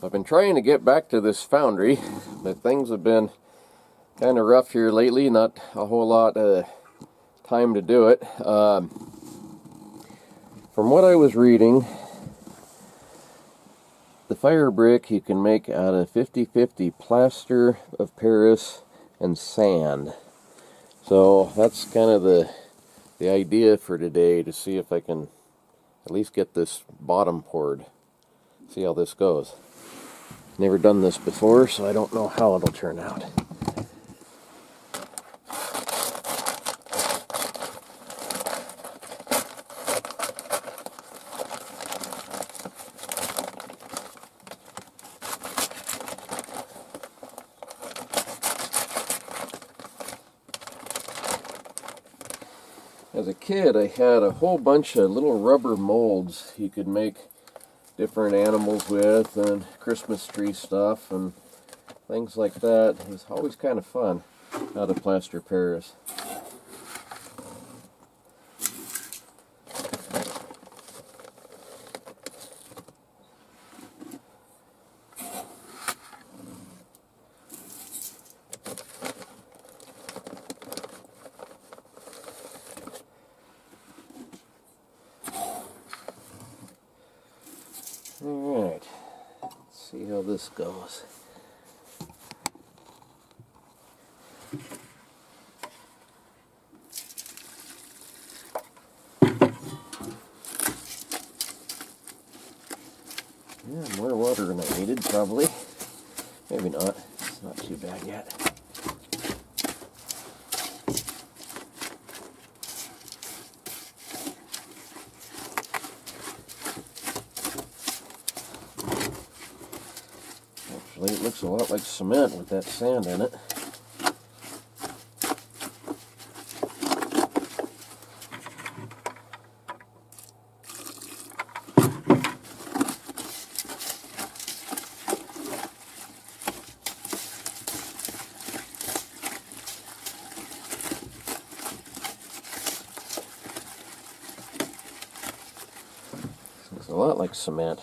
I've been trying to get back to this Foundry, but things have been kind of rough here lately. Not a whole lot of time to do it. From what I was reading, the fire brick you can make out of 50-50 plaster of Paris and sand. So that's kind of the idea for today, to see if I can at least get this bottom poured. See how this goes. Never done this before, so I don't know how it'll turn out. As a kid, I had a whole bunch of little rubber molds you could make different animals with, and Christmas tree stuff and things like that. It was always kind of fun out of plaster Paris. Alright, let's see how this goes. Yeah, more water than I needed, probably. Maybe not. It's not too bad yet. It looks a lot like cement with that sand in it. Looks a lot like cement.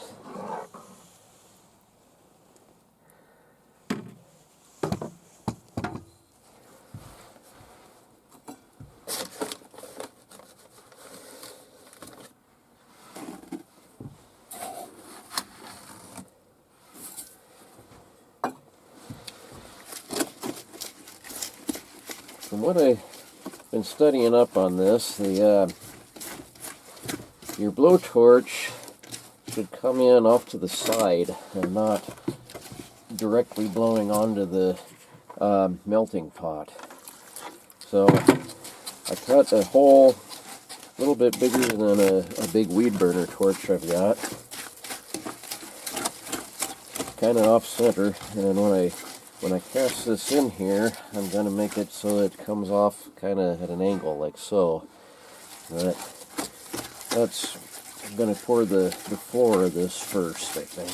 From what I've been studying up on this, your blowtorch should come in off to the side and not directly blowing onto the melting pot. So I cut a hole a little bit bigger than a big weed burner torch I've got, kind of off center, and when I cast this in here, I'm going to make it so it comes off kind of at an angle, like so. But I'm going to pour the floor of this first, I think.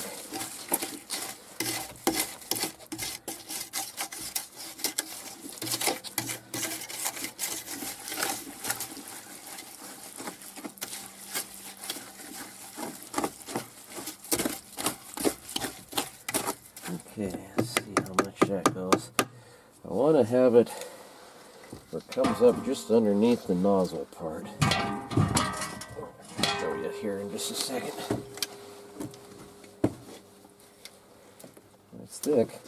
Okay, let's see how much that goes. I want to have it where it comes up just underneath the nozzle part. I'll show you here in just a second. It's thick.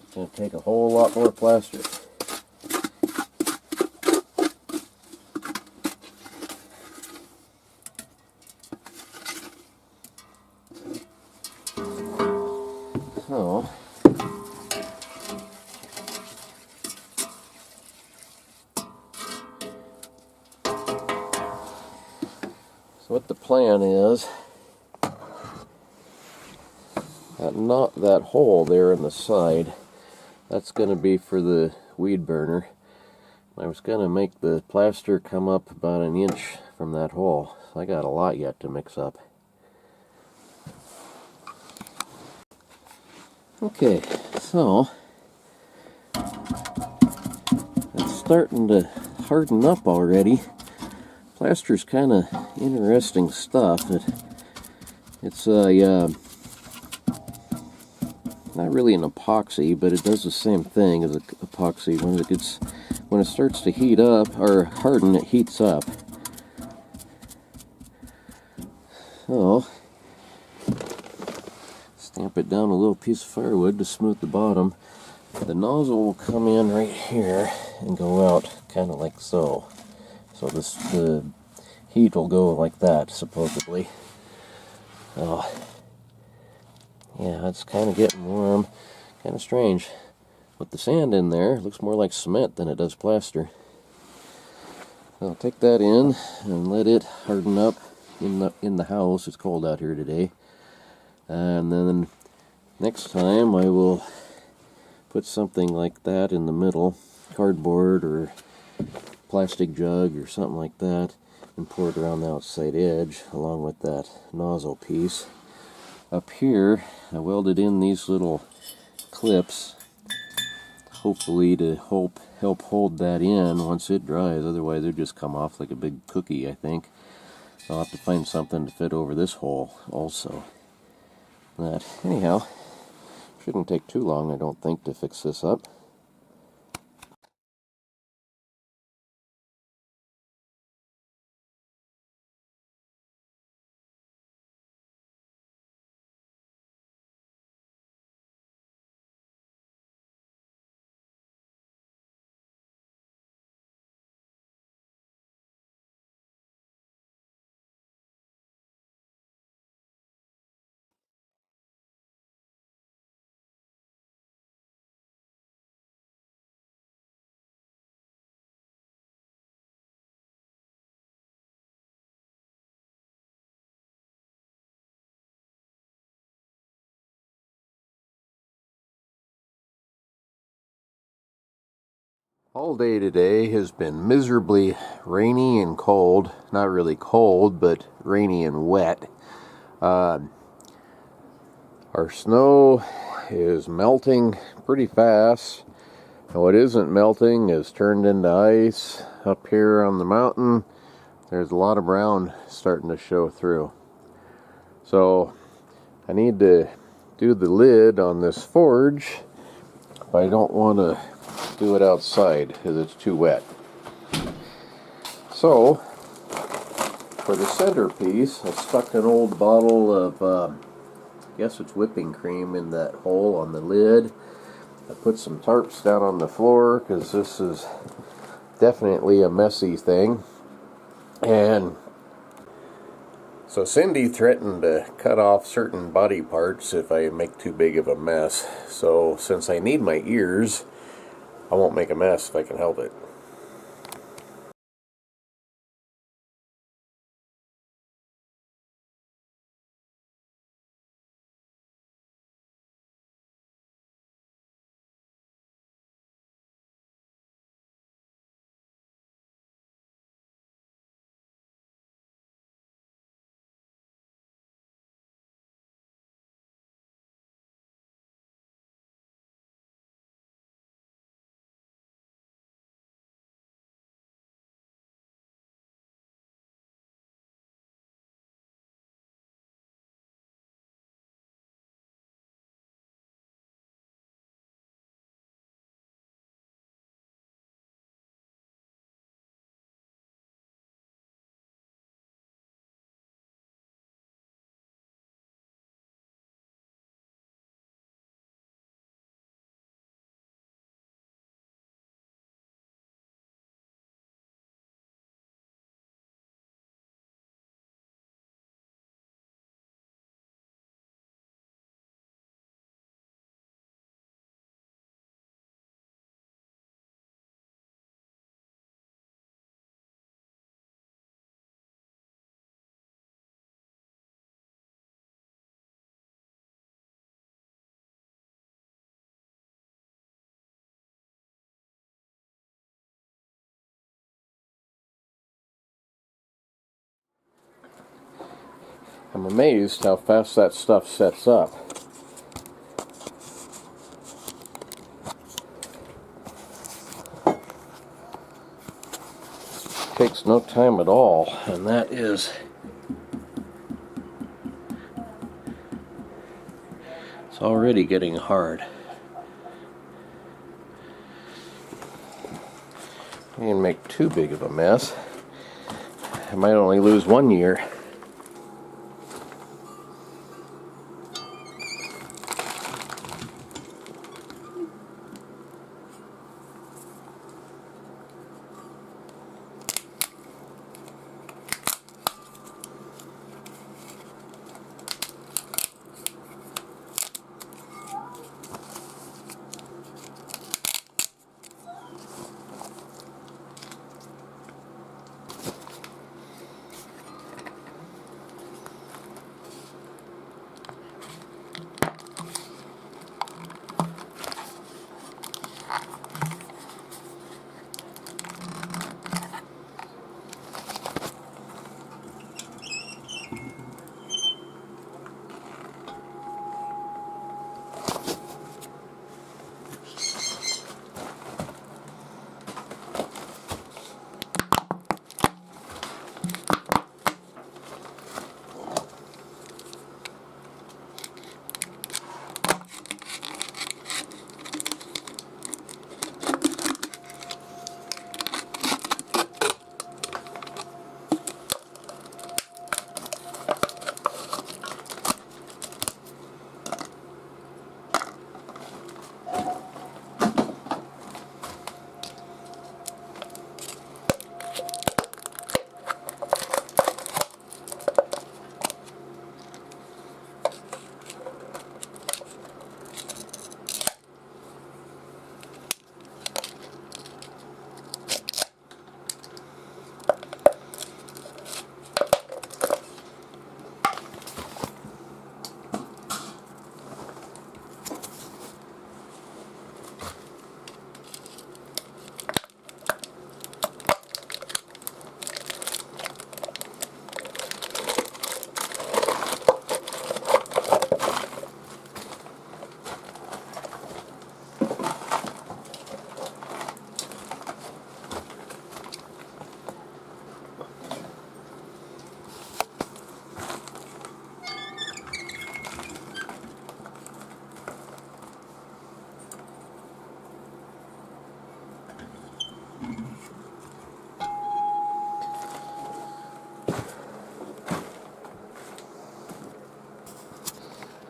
It's going to take a whole lot more plaster. So what the plan is, that hole there in the side, that's going to be for the weed burner. I was going to make the plaster come up about an inch from that hole. So I got a lot yet to mix up. Okay, so it's starting to harden up already. Plaster's kind of interesting stuff. It's a not really an epoxy, but it does the same thing as epoxy. When it starts to heat up or harden, it heats up. So stamp it down a little piece of firewood to smooth the bottom. The nozzle will come in right here and go out kind of like so. So the heat will go like that, supposedly. Oh, yeah, it's kind of getting warm. Kind of strange. With the sand in there, it looks more like cement than it does plaster. I'll take that in and let it harden up in the house. It's cold out here today. And then next time I will put something like that in the middle, cardboard or plastic jug or something like that, and pour it around the outside edge along with that nozzle piece. Up here, I welded in these little clips, hopefully to help hold that in once it dries. Otherwise, it'll just come off like a big cookie, I think. I'll have to find something to fit over this hole also. That, anyhow, shouldn't take too long, I don't think, to fix this up. All day today has been miserably rainy and cold. Not really cold, but rainy and wet. Our snow is melting pretty fast. And what isn't melting is turned into ice. Up here on the mountain, there's a lot of brown starting to show through. So I need to do the lid on this forge, but I don't want to do it outside because it's too wet. So for the centerpiece, I stuck an old bottle of I guess it's whipping cream in that hole on the lid. I put some tarps down on the floor because this is definitely a messy thing. And so Cindy threatened to cut off certain body parts if I make too big of a mess. So since I need my ears, I won't make a mess if I can help it. I'm amazed how fast that stuff sets up. Takes no time at all, and that is it's already getting hard. I didn't make too big of a mess. I might only lose 1 year.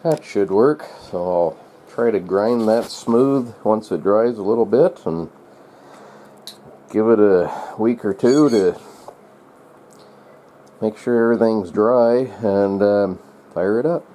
That should work, so I'll try to grind that smooth once it dries a little bit and give it a week or two to make sure everything's dry and fire it up.